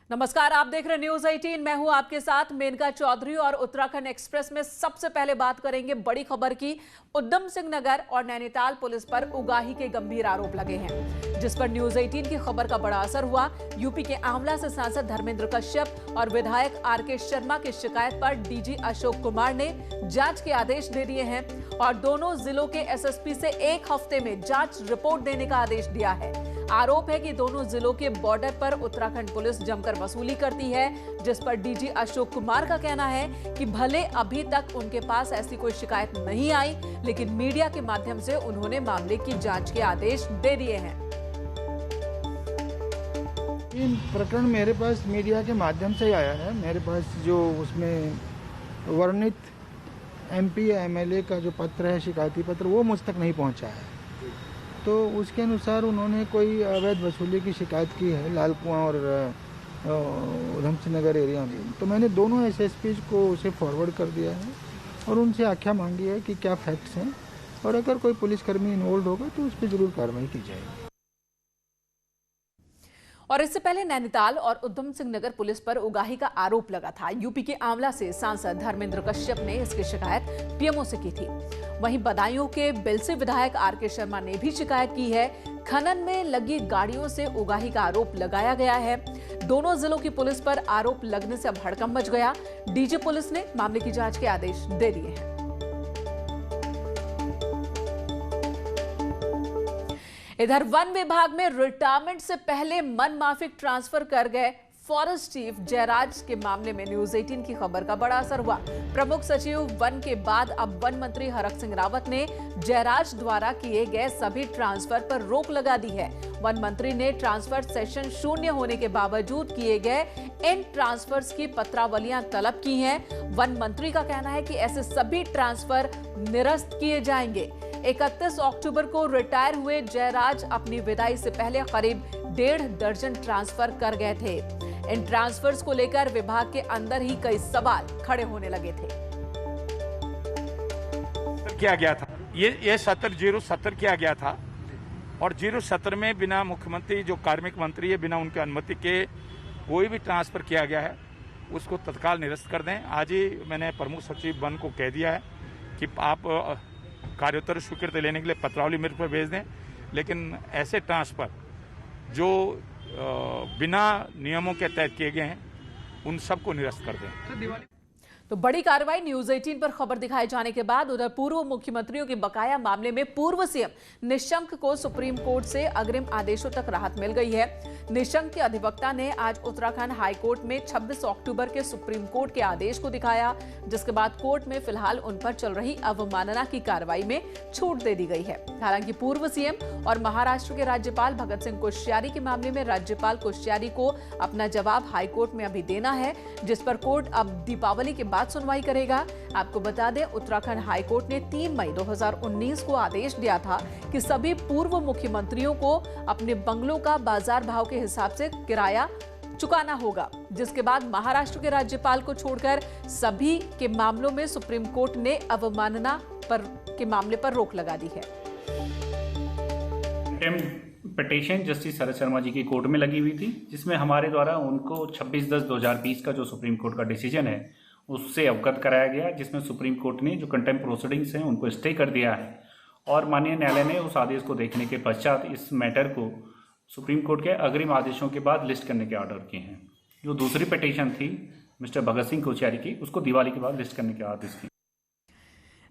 नमस्कार, आप देख रहे न्यूज 18। मैं हूं आपके साथ मेनका चौधरी और उत्तराखंड एक्सप्रेस में सबसे पहले बात करेंगे बड़ी खबर की। उधम सिंह नगर और नैनीताल पुलिस पर उगाही के गंभीर आरोप लगे हैं, जिस पर न्यूज 18 की खबर का बड़ा असर हुआ। यूपी के आंवला से सांसद धर्मेंद्र कश्यप और विधायक आरके शर्मा की शिकायत पर डीजी अशोक कुमार ने जांच के आदेश दे दिए हैं और दोनों जिलों के एसएसपी से 1 हफ्ते में जांच रिपोर्ट देने का आदेश दिया है। आरोप है कि दोनों जिलों के बॉर्डर पर उत्तराखंड पुलिस जमकर वसूली करती है, जिस पर डीजी अशोक कुमार का कहना है कि भले अभी तक उनके पास ऐसी कोई शिकायत नहीं आई, लेकिन मीडिया के माध्यम से उन्होंने मामले की जांच के आदेश दे दिए हैं। इन प्रकरण मेरे पास मीडिया के माध्यम से ही आया है। मेरे पास जो उसमें वर्णित एमपी या एमएलए का जो पत्र है, शिकायती पत्र, वो मुझ तक नहीं पहुंचा है। तो उसके अनुसार उन्होंने कोई अवैध वसूली की शिकायत की है लाल कुआं और उधम सिंह नगर एरिया में। तो मैंने दोनों एसएसपीज को उसे फॉरवर्ड कर दिया है और उनसे आख्या मांगी है कि क्या फैक्ट्स हैं और अगर कोई पुलिसकर्मी इन्वॉल्व होगा तो उस पर जरूर कार्रवाई की जाएगी। और इससे पहले नैनीताल और उधम सिंह नगर पुलिस पर उगाही का आरोप लगा था। यूपी के आंवला से सांसद धर्मेंद्र कश्यप ने इसकी शिकायत पीएमओ से की थी। वहीं बदायूं के बिल से विधायक आरके शर्मा ने भी शिकायत की है। खनन में लगी गाड़ियों से उगाही का आरोप लगाया गया है। दोनों जिलों की पुलिस पर आरोप लगने से अब हड़कंप मच गया। डीजी पुलिस ने मामले की जांच के आदेश दे दिए हैं। इधर वन विभाग में रिटायरमेंट से पहले मनमाफिक ट्रांसफर कर गए फॉरेस्ट चीफ जयराज के मामले में न्यूज 18 की खबर का बड़ा असर हुआ। प्रमुख सचिव वन के बाद अब वन मंत्री हरक सिंह रावत ने जयराज द्वारा किए गए सभी ट्रांसफर पर रोक लगा दी है। वन मंत्री ने ट्रांसफर सेशन शून्य होने के बावजूद किए गए इन ट्रांसफर्स की पत्रावलियां तलब की हैं। वन मंत्री का कहना है कि ऐसे सभी ट्रांसफर निरस्त किए जाएंगे। 31 अक्टूबर को रिटायर हुए जयराज अपनी विदाई से पहले करीब 1.5 दर्जन ट्रांसफर कर गए थे। इन ट्रांसफर्स को लेकर विभाग के अंदर ही कई सवाल खड़े होने लगे थे। किया गया था ये 70 किया गया था और 070 में बिना मुख्यमंत्री जो कार्मिक मंत्री है, बिना उनके अनुमति के कोई भी ट्रांसफर किया गया है उसको तत्काल निरस्त कर दें। आज ही मैंने प्रमुख सचिव वन को कह दिया है कि आप कार्योत्तर स्वीकृति लेने के लिए पत्रावली मेरे पर भेज दें, लेकिन ऐसे ट्रांसफर जो बिना नियमों के तहत किए गए हैं उन सबको निरस्त कर दें। तो बड़ी कार्रवाई न्यूज 18 पर खबर दिखाए जाने के बाद उधर पूर्व मुख्यमंत्रियों के बकाया मामले में पूर्व सीएम निशंक को सुप्रीम कोर्ट से अग्रिम आदेशों तक राहत मिल गई है। निशंक के अधिवक्ता ने आज उत्तराखंड हाई कोर्ट में 26 अक्टूबर के सुप्रीम कोर्ट के आदेश को दिखाया, जिसके बाद कोर्ट में फिलहाल उन पर चल रही अवमानना की कार्रवाई में छूट दे दी गई है। हालांकि पूर्व सीएम और महाराष्ट्र के राज्यपाल भगत सिंह कोश्यारी के मामले में राज्यपाल कोश्यारी को अपना जवाब हाईकोर्ट में अभी देना है, जिस पर कोर्ट अब दीपावली के बाद सुनवाई करेगा। आपको बता दें, उत्तराखंड हाईकोर्ट ने 3 मई 2019 को आदेश दिया था कि सभी पूर्व मुख्यमंत्रियों को अपने बंगलों का बाजार भाव के हिसाब से किराया चुकाना होगा, जिसके बाद महाराष्ट्र के राज्यपाल को छोड़कर सभी के मामलों में सुप्रीम कोर्ट ने अवमानना के मामले पर रोक लगा दी है। पिटीशन जस्टिस शरद शर्मा जी की कोर्ट में लगी हुई थी, जिसमें हमारे द्वारा उनको 26/10/2020 का जो सुप्रीम कोर्ट का डिसीजन है उससे अवगत कराया गया, जिसमें सुप्रीम कोर्ट ने जो कंटेम्प्ट प्रोसीडिंग्स हैं उनको स्टे कर दिया है और माननीय न्यायालय ने उस आदेश को देखने के पश्चात इस मैटर को सुप्रीम कोर्ट के अग्रिम आदेशों के बाद लिस्ट करने के ऑर्डर किए हैं। जो दूसरी पिटीशन थी मिस्टर भगत सिंह कोश्यारी की, उसको दिवाली के बाद लिस्ट करने के आदेश किए।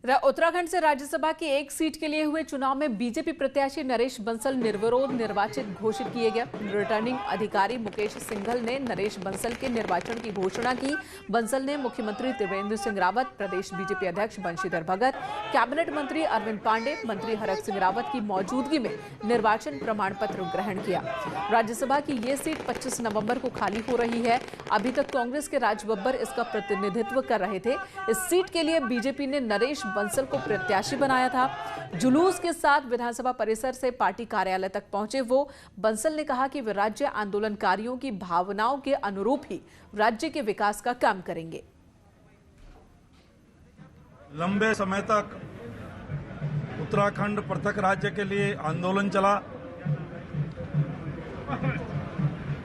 उत्तराखंड से राज्यसभा की 1 सीट के लिए हुए चुनाव में बीजेपी प्रत्याशी नरेश बंसल निर्विरोध निर्वाचित घोषित किए गए। रिटर्निंग अधिकारी मुकेश सिंघल ने नरेश बंसल के निर्वाचन की घोषणा की। बंसल ने मुख्यमंत्री त्रिवेंद्र सिंह रावत, प्रदेश बीजेपी अध्यक्ष बंशीधर भगत, कैबिनेट मंत्री अरविंद पांडे, मंत्री हरक सिंह रावत की मौजूदगी में निर्वाचन प्रमाण पत्र ग्रहण किया। राज्यसभा की ये सीट 25 नवंबर को खाली हो रही है। अभी तक कांग्रेस के राज बब्बर इसका प्रतिनिधित्व कर रहे थे। इस सीट के लिए बीजेपी ने नरेश बंसल को प्रत्याशी बनाया था। जुलूस के साथ विधानसभा परिसर से पार्टी कार्यालय तक पहुंचे वो बंसल ने कहा कि वे राज्य आंदोलनकारियों की भावनाओं के अनुरूप ही राज्य के विकास का काम करेंगे। लंबे समय तक उत्तराखंड पृथक राज्य के लिए आंदोलन चला।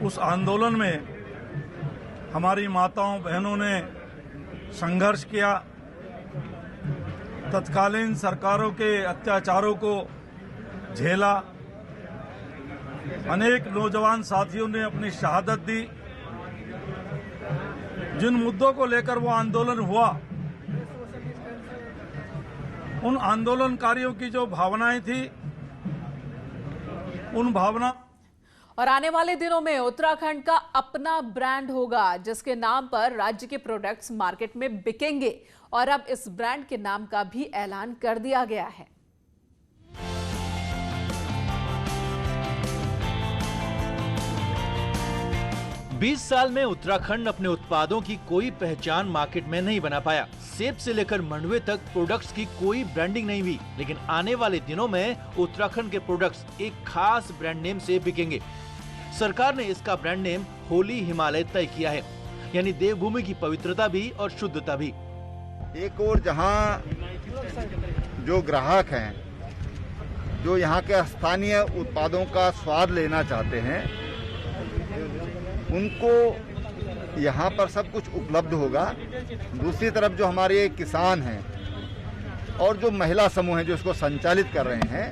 उस आंदोलन में हमारी माताओं बहनों ने संघर्ष किया, तत्कालीन सरकारों के अत्याचारों को झेला। अनेक नौजवान साथियों ने अपनी शहादत दी। जिन मुद्दों को लेकर वो आंदोलन हुआ, उन आंदोलनकारियों की जो भावनाएं थी, उन भावना और आने वाले दिनों में उत्तराखंड का अपना ब्रांड होगा जिसके नाम पर राज्य के प्रोडक्ट्स मार्केट में बिकेंगे और अब इस ब्रांड के नाम का भी ऐलान कर दिया गया है। बीस साल में उत्तराखंड अपने उत्पादों की कोई पहचान मार्केट में नहीं बना पाया। सेब से लेकर मंडुवे तक प्रोडक्ट्स की कोई ब्रांडिंग नहीं हुई, लेकिन आने वाले दिनों में उत्तराखंड के प्रोडक्ट्स एक खास ब्रांड नेम से बिकेंगे। सरकार ने इसका ब्रांड नेम होली हिमालय तय किया है, यानी देवभूमि की पवित्रता भी और शुद्धता भी। एक और जहां जो ग्राहक हैं, जो यहाँ के स्थानीय उत्पादों का स्वाद लेना चाहते हैं, उनको यहाँ पर सब कुछ उपलब्ध होगा। दूसरी तरफ जो हमारे किसान हैं और जो महिला समूह हैं जो इसको संचालित कर रहे हैं,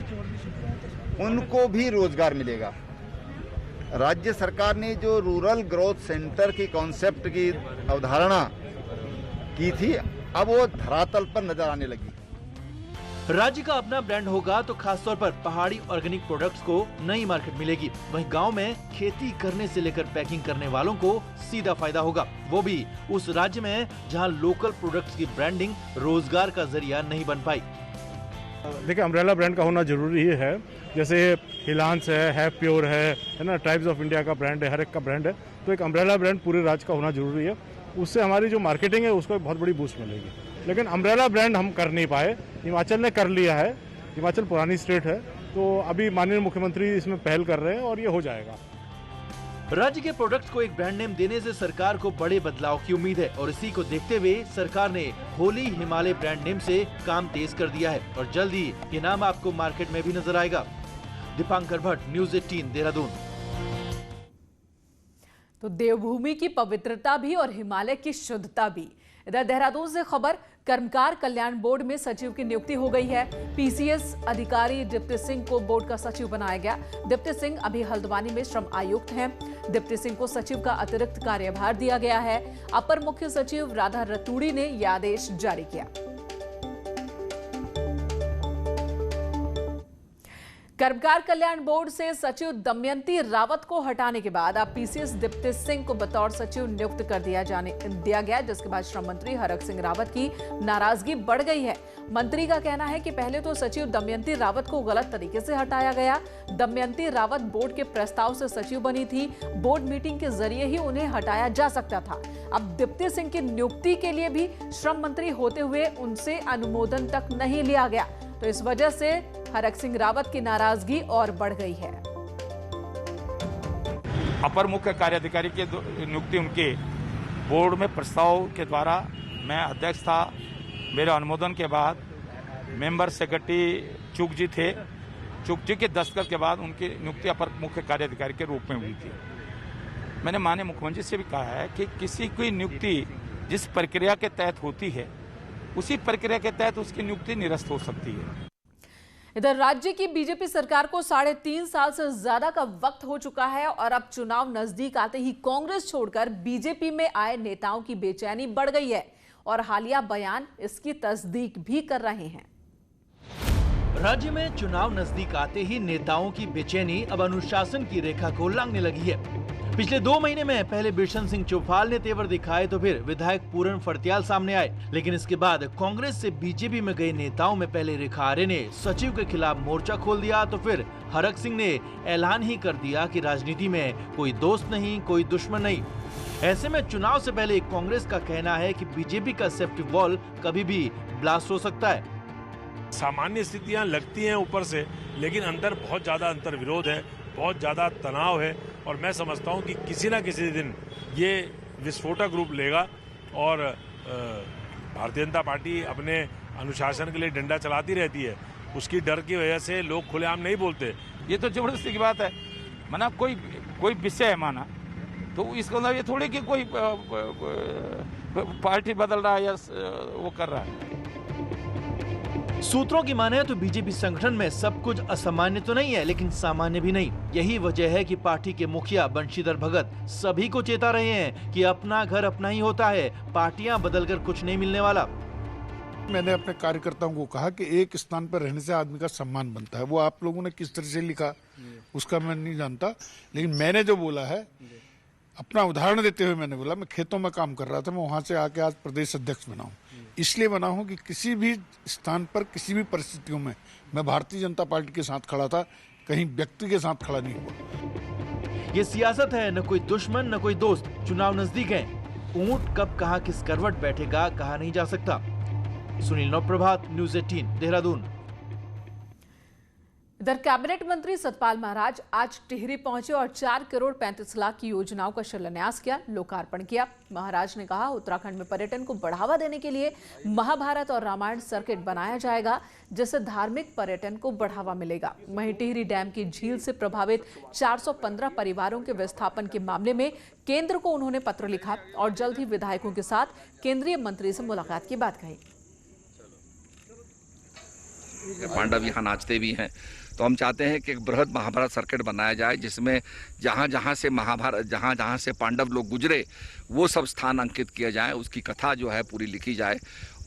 उनको भी रोजगार मिलेगा। राज्य सरकार ने जो रूरल ग्रोथ सेंटर की कॉन्सेप्ट की अवधारणा की थी, अब वो धरातल पर नजर आने लगी। राज्य का अपना ब्रांड होगा तो खासतौर पर पहाड़ी ऑर्गेनिक प्रोडक्ट्स को नई मार्केट मिलेगी। वहीं गांव में खेती करने से लेकर पैकिंग करने वालों को सीधा फायदा होगा, वो भी उस राज्य में जहां लोकल प्रोडक्ट्स की ब्रांडिंग रोजगार का जरिया नहीं बन पाई। देखिए, अम्ब्रेला ब्रांड का होना जरूरी है। जैसे हिलांस है प्योर है ना, ट्राइब्स ऑफ इंडिया का ब्रांड है, हर एक का ब्रांड है। तो एक अम्ब्रेला ब्रांड पूरे राज्य का होना जरूरी है। उससे हमारी जो मार्केटिंग है उसको एक बहुत बड़ी बूस्ट मिलेगी। लेकिन अम्ब्रेला ब्रांड हम कर नहीं पाए, हिमाचल ने कर लिया है। हिमाचल पुरानी स्टेट है, तो अभी माननीय मुख्यमंत्री इसमें पहल कर रहे हैं और ये हो जाएगा। राज्य के प्रोडक्ट्स को एक ब्रांड नेम देने से सरकार को बड़े बदलाव की उम्मीद है और इसी को देखते हुए सरकार ने होली हिमालय ब्रांड नेम से काम तेज कर दिया है और जल्द ही ये नाम आपको मार्केट में भी नजर आएगा। दीपांकर भट्ट, न्यूज़ 18, देहरादून। तो देवभूमि की पवित्रता भी और हिमालय की शुद्धता भी। इधर देहरादून से खबर, कर्मकार कल्याण बोर्ड में सचिव की नियुक्ति हो गई है। पीसीएस अधिकारी दीप्ति सिंह को बोर्ड का सचिव बनाया गया। दीप्ति सिंह अभी हल्द्वानी में श्रम आयुक्त हैं। दीप्ति सिंह को सचिव का अतिरिक्त कार्यभार दिया गया है। अपर मुख्य सचिव राधा रतूड़ी ने यह आदेश जारी किया। कर्मकार कल्याण बोर्ड से सचिव दमयंती रावत को हटाने के बाद अब पीसीएस दीप्ति सिंह को बतौर सचिव नियुक्त कर दिया गया, जिसके बाद श्रम मंत्री हरक सिंह रावत की नाराजगी बढ़ गई है। मंत्री का कहना है कि पहले तो सचिव दमयंती रावत को गलत तरीके से हटाया गया। दमयंती रावत बोर्ड के प्रस्ताव से सचिव बनी थी। बोर्ड मीटिंग के जरिए ही उन्हें हटाया जा सकता था। अब दीप्ति सिंह की नियुक्ति के लिए भी श्रम मंत्री होते हुए उनसे अनुमोदन तक नहीं लिया गया, तो इस वजह से हरक सिंह रावत की नाराजगी और बढ़ गई है। अपर मुख्य कार्याधिकारी की नियुक्ति उनके बोर्ड में प्रस्ताव के द्वारा मैं अध्यक्ष था। मेरे अनुमोदन के बाद मेंबर सेक्रेटरी चुग जी थे। चुग जी के दस्तखत के बाद उनकी नियुक्ति अपर मुख्य कार्याधिकारी के रूप में हुई थी। मैंने माननीय मुख्यमंत्री से भी कहा है कि किसी की नियुक्ति जिस प्रक्रिया के तहत होती है, उसी प्रक्रिया के तहत उसकी नियुक्ति निरस्त हो सकती है। इधर राज्य की बीजेपी सरकार को 3.5 साल से ज्यादा का वक्त हो चुका है और अब चुनाव नजदीक आते ही कांग्रेस छोड़कर बीजेपी में आए नेताओं की बेचैनी बढ़ गई है और हालिया बयान इसकी तस्दीक भी कर रहे हैं। राज्य में चुनाव नजदीक आते ही नेताओं की बेचैनी अब अनुशासन की रेखा को लांघने लगी है। पिछले 2 महीने में पहले बिशन सिंह चौफाल ने तेवर दिखाए तो फिर विधायक पूरन फर्त्याल सामने आए, लेकिन इसके बाद कांग्रेस से बीजेपी में गए नेताओं में पहले रेखा आर्य ने सचिव के खिलाफ मोर्चा खोल दिया, तो फिर हरक सिंह ने ऐलान ही कर दिया कि राजनीति में कोई दोस्त नहीं, कोई दुश्मन नहीं। ऐसे में चुनाव से पहले कांग्रेस का कहना है कि बीजेपी का सेफ्टी वॉल कभी भी ब्लास्ट हो सकता है। सामान्य स्थितियां लगती हैं ऊपर से, लेकिन अंदर बहुत ज्यादा अंतर विरोध है, बहुत ज्यादा तनाव है और मैं समझता हूं कि किसी ना किसी दिन ये विस्फोटक रूप लेगा और भारतीय जनता पार्टी अपने अनुशासन के लिए डंडा चलाती रहती है। उसकी डर की वजह से लोग खुलेआम नहीं बोलते। ये तो जबरदस्ती की बात है। माना कोई विषय है, माना तो इसका मतलब ये थोड़ी कि कोई पार्टी बदल रहा है या वो कर रहा है। सूत्रों की माने तो बीजेपी संगठन में सब कुछ असामान्य तो नहीं है, लेकिन सामान्य भी नहीं। यही वजह है कि पार्टी के मुखिया बंशीधर भगत सभी को चेता रहे हैं कि अपना घर अपना ही होता है, पार्टियां बदलकर कुछ नहीं मिलने वाला। मैंने अपने कार्यकर्ताओं को कहा कि एक स्थान पर रहने से आदमी का सम्मान बनता है। वो आप लोगों ने किस तरह से लिखा उसका मैं नहीं जानता, लेकिन मैंने जो बोला है, अपना उदाहरण देते हुए मैंने बोला, मैं खेतों में काम कर रहा था, मैं वहां से आके आज प्रदेश अध्यक्ष बना हूं। इसलिए बना हूं कि किसी भी स्थान पर किसी भी परिस्थितियों में मैं भारतीय जनता पार्टी के साथ खड़ा था, कहीं व्यक्ति के साथ खड़ा नहीं हुआ। ये सियासत है, न कोई दुश्मन न कोई दोस्त। चुनाव नजदीक है, ऊंट कब कहां किस करवट बैठेगा कहा नहीं जा सकता। सुनील नवप्रभात, न्यूज़ 18, देहरादून। इधर कैबिनेट मंत्री सतपाल महाराज आज टिहरी पहुंचे और 4 करोड़ 35 लाख की योजनाओं का शिलान्यास किया, लोकार्पण किया। महाराज ने कहा, उत्तराखंड में पर्यटन को बढ़ावा देने के लिए महाभारत और रामायण सर्किट बनाया जाएगा, जिससे धार्मिक पर्यटन को बढ़ावा मिलेगा। वहीं टिहरी डैम की झील से प्रभावित 415 परिवारों के विस्थापन के मामले में केंद्र को उन्होंने पत्र लिखा और जल्द ही विधायकों के साथ केंद्रीय मंत्री से मुलाकात की बात कही। पांडव यहाँ नाचते भी हैं, तो हम चाहते हैं कि एक बृहद महाभारत सर्किट बनाया जाए, जिसमें जहाँ जहाँ से महाभारत, जहाँ जहाँ से पांडव लोग गुजरे, वो सब स्थान अंकित किया जाए, उसकी कथा जो है पूरी लिखी जाए,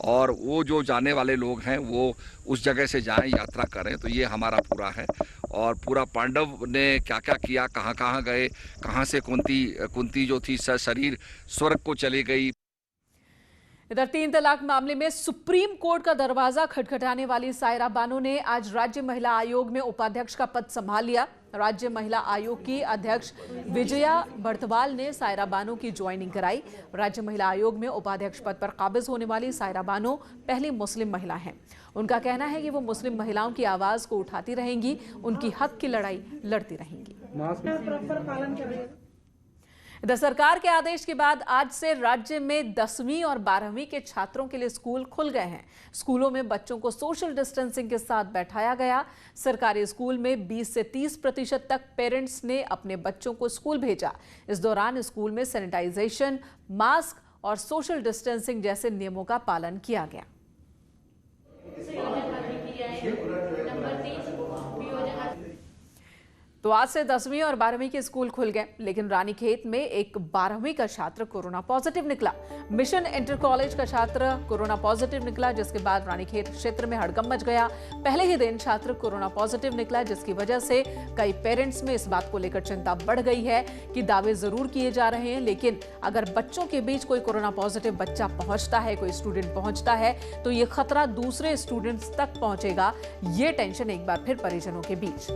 और वो जो जाने वाले लोग हैं वो उस जगह से जाएं, यात्रा करें। तो ये हमारा पूरा है, और पूरा पांडव ने क्या क्या किया, कहाँ कहाँ गए, कहाँ से कुंती जो थी शरीर स्वर्ग को चली गई। इधर 3 तलाक मामले में सुप्रीम कोर्ट का दरवाजा खटखटाने वाली सायरा बानो ने आज राज्य महिला आयोग में उपाध्यक्ष का पद संभाल लिया। राज्य महिला आयोग की अध्यक्ष विजया बर्थवाल ने सायरा बानो की ज्वाइनिंग कराई। राज्य महिला आयोग में उपाध्यक्ष पद पर काबिज होने वाली सायरा बानो पहली मुस्लिम महिला हैं। उनका कहना है कि वो मुस्लिम महिलाओं की आवाज को उठाती रहेंगी, उनकी हक की लड़ाई लड़ती रहेंगी। इधर सरकार के आदेश के बाद आज से राज्य में 10वीं और 12वीं के छात्रों के लिए स्कूल खुल गए हैं। स्कूलों में बच्चों को सोशल डिस्टेंसिंग के साथ बैठाया गया। सरकारी स्कूल में 20 से 30% तक पेरेंट्स ने अपने बच्चों को स्कूल भेजा। इस दौरान स्कूल में सैनिटाइजेशन, मास्क और सोशल डिस्टेंसिंग जैसे नियमों का पालन किया गया। तो आज से 10वीं और 12वीं के स्कूल खुल गए, लेकिन रानीखेत में एक 12वीं का छात्र कोरोना पॉजिटिव निकला। मिशन इंटर कॉलेज का छात्र कोरोना पॉजिटिव निकला, जिसके बाद रानीखेत क्षेत्र में हड़कंप मच गया। पहले ही दिन छात्र कोरोना पॉजिटिव निकला, जिसकी वजह से कई पेरेंट्स में इस बात को लेकर चिंता बढ़ गई है कि दावे जरूर किए जा रहे हैं, लेकिन अगर बच्चों के बीच कोई कोरोना पॉजिटिव बच्चा पहुंचता है, कोई स्टूडेंट पहुंचता है, तो ये खतरा दूसरे स्टूडेंट्स तक पहुंचेगा। ये टेंशन एक बार फिर परिजनों के बीच।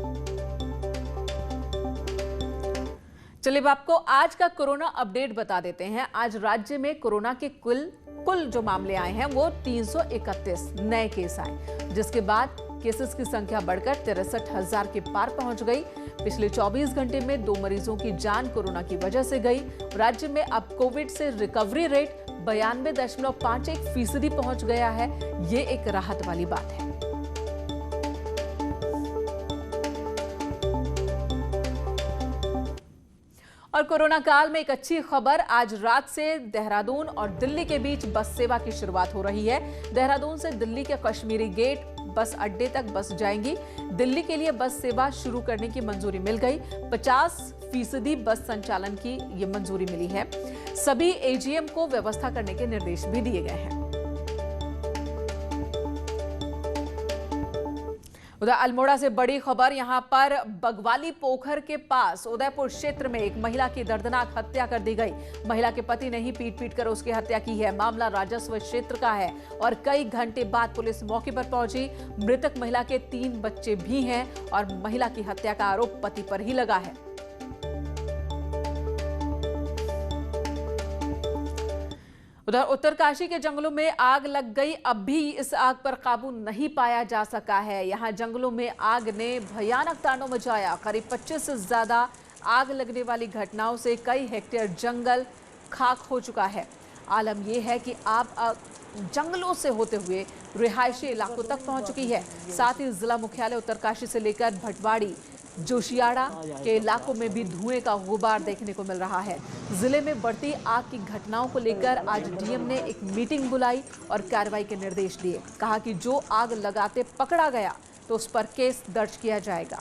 चलिए अब आपको आज का कोरोना अपडेट बता देते हैं। आज राज्य में कोरोना के कुल जो मामले आए हैं वो 331 नए केस आए, जिसके बाद केसेस की संख्या बढ़कर 63,000 के पार पहुंच गई। पिछले 24 घंटे में 2 मरीजों की जान कोरोना की वजह से गई। राज्य में अब कोविड से रिकवरी रेट 92.51% पहुंच गया है। ये एक राहत वाली बात है। और कोरोना काल में एक अच्छी खबर, आज रात से देहरादून और दिल्ली के बीच बस सेवा की शुरुआत हो रही है। देहरादून से दिल्ली के कश्मीरी गेट बस अड्डे तक बस जाएंगी। दिल्ली के लिए बस सेवा शुरू करने की मंजूरी मिल गई। 50% बस संचालन की ये मंजूरी मिली है। सभी एजीएम को व्यवस्था करने के निर्देश भी दिए गए हैं। उधर अल्मोड़ा से बड़ी खबर, यहां पर बगवाली पोखर के पास उदयपुर क्षेत्र में एक महिला की दर्दनाक हत्या कर दी गई। महिला के पति ने ही पीट कर उसकी हत्या की है। मामला राजस्व क्षेत्र का है और कई घंटे बाद पुलिस मौके पर पहुंची। मृतक महिला के 3 बच्चे भी हैं और महिला की हत्या का आरोप पति पर ही लगा है। उधर उत्तरकाशी के जंगलों में आग लग गई। अब भी इस आग पर काबू नहीं पाया जा सका है। यहां जंगलों में आग ने भयानक तांडव मचाया। करीब 25 से ज्यादा आग लगने वाली घटनाओं से कई हेक्टेयर जंगल खाक हो चुका है। आलम यह है कि आग जंगलों से होते हुए रिहायशी इलाकों तक पहुंच चुकी है। साथ ही जिला मुख्यालय उत्तरकाशी से लेकर भटवाड़ी, जोशियाड़ा के इलाकों में भी धुएं का गुबार देखने को मिल रहा है। जिले में बढ़ती आग की घटनाओं को लेकर आज डीएम ने एक मीटिंग बुलाई और कार्रवाई के निर्देश दिए। कहा कि जो आग लगाते पकड़ा गया तो उस पर केस दर्ज किया जाएगा।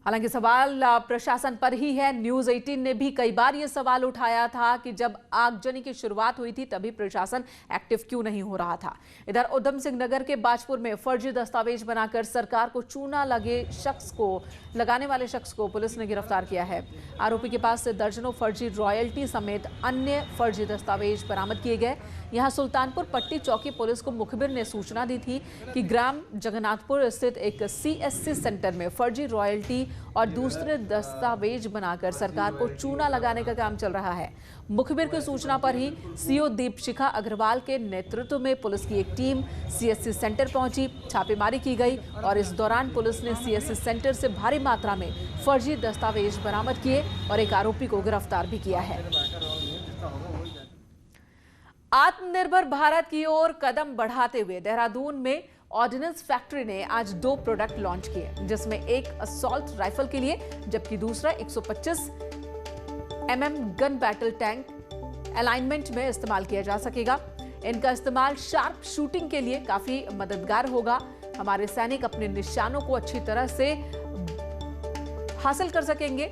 हालांकि सवाल प्रशासन पर ही है। न्यूज 18 ने भी कई बार ये सवाल उठाया था कि जब आगजनी की शुरुआत हुई थी तभी प्रशासन एक्टिव क्यों नहीं हो रहा था। इधर उधम सिंह नगर के बाजपुर में फर्जी दस्तावेज बनाकर सरकार को चूना लगाने वाले शख्स को पुलिस ने गिरफ्तार किया है। आरोपी के पास से दर्जनों फर्जी रॉयल्टी समेत अन्य फर्जी दस्तावेज बरामद किए गए। यहां सुल्तानपुर पट्टी चौकी पुलिस को मुखबिर ने सूचना दी थी कि ग्राम जगन्नाथपुर स्थित एक सीएससी सेंटर में फर्जी रॉयल्टी और दूसरे दस्तावेज बनाकर सरकार को चूना लगाने का काम चल रहा है। मुखबिर की सूचना पर ही सीओ दीपशिखा अग्रवाल के नेतृत्व में पुलिस की एक टीम सीएससी सेंटर पहुंची। छापेमारी की गई और इस दौरान पुलिस ने सीएससी सेंटर से भारी मात्रा में फर्जी दस्तावेज बरामद किए और एक आरोपी को गिरफ्तार भी किया है। आत्मनिर्भर भारत की ओर कदम बढ़ाते हुए देहरादून में ऑर्डिनेंस फैक्ट्री ने आज 2 प्रोडक्ट लॉन्च किए, जिसमें एक असॉल्ट राइफल के लिए जबकि दूसरा 125 mm gun battle tank alignment में इस्तेमाल किया जा सकेगा। इनका इस्तेमाल शार्प शूटिंग के लिए काफी मददगार होगा। हमारे सैनिक अपने निशानों को अच्छी तरह से हासिल कर सकेंगे,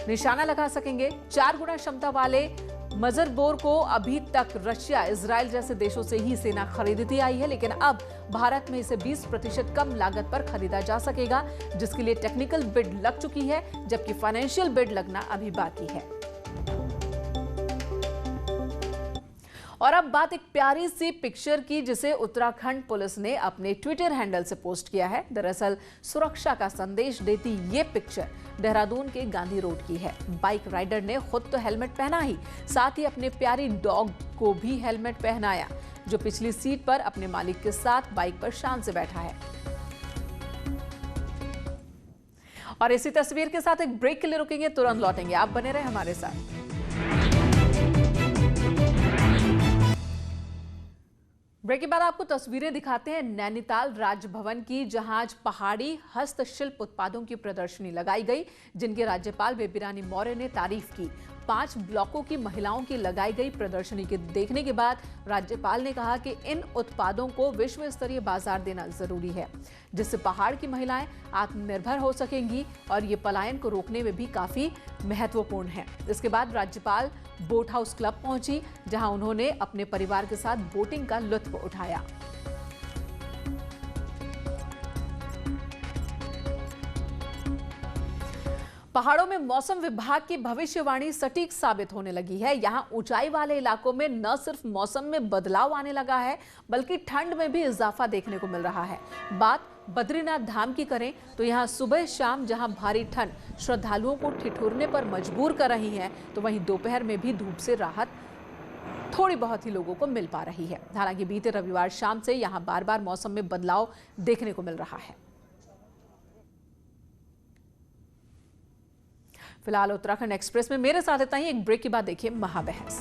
निशाना लगा सकेंगे। 4 गुना क्षमता वाले मजर बोर को अभी तक रशिया, इजराइल जैसे देशों से ही सेना खरीदती आई है, लेकिन अब भारत में इसे 20% कम लागत पर खरीदा जा सकेगा, जिसके लिए टेक्निकल बिड लग चुकी है, जबकि फाइनेंशियल बिड लगना अभी बाकी है। और अब बात एक प्यारी सी पिक्चर की, जिसे उत्तराखंड पुलिस ने अपने ट्विटर हैंडल से पोस्ट किया है। दरअसल सुरक्षा का संदेश देती ये पिक्चर देहरादून के गांधी रोड की है। बाइक राइडर ने खुद तो हेलमेट पहना ही, साथ ही अपने प्यारी डॉग को भी हेलमेट पहनाया, जो पिछली सीट पर अपने मालिक के साथ बाइक पर शान से बैठा है। और इसी तस्वीर के साथ एक ब्रेक के लिए रुकेंगे, तुरंत लौटेंगे। आप बने रहे हमारे साथ। ब्रेक के बाद आपको तस्वीरें दिखाते हैं नैनीताल राजभवन की, जहां आज पहाड़ी हस्तशिल्प उत्पादों की प्रदर्शनी लगाई गई, जिनके राज्यपाल बेबी रानी मौर्य ने तारीफ की। 5 ब्लॉकों की महिलाओं की लगाई गई प्रदर्शनी के देखने के बाद राज्यपाल ने कहा कि इन उत्पादों को विश्व स्तरीय बाजार देना जरूरी है, जिससे पहाड़ की महिलाएं आत्मनिर्भर हो सकेंगी और ये पलायन को रोकने में भी काफी महत्वपूर्ण है। इसके बाद राज्यपाल बोट हाउस क्लब पहुंची, जहां उन्होंने अपने परिवार के साथ बोटिंग का लुत्फ उठाया। पहाड़ों में मौसम विभाग की भविष्यवाणी सटीक साबित होने लगी है। यहां ऊंचाई वाले इलाकों में न सिर्फ मौसम में बदलाव आने लगा है, बल्कि ठंड में भी इजाफा देखने को मिल रहा है। बात बद्रीनाथ धाम की करें तो यहां सुबह शाम जहां भारी ठंड श्रद्धालुओं को ठिठुरने पर मजबूर कर रही है, तो वहीं दोपहर में भी धूप से राहत थोड़ी बहुत ही लोगों को मिल पा रही है। हालांकि बीते रविवार शाम से यहां बार बार मौसम में बदलाव देखने को मिल रहा है। फिलहाल उत्तराखंड एक्सप्रेस में मेरे साथ इतना ही। एक ब्रेक के बाद देखिए महाबहस।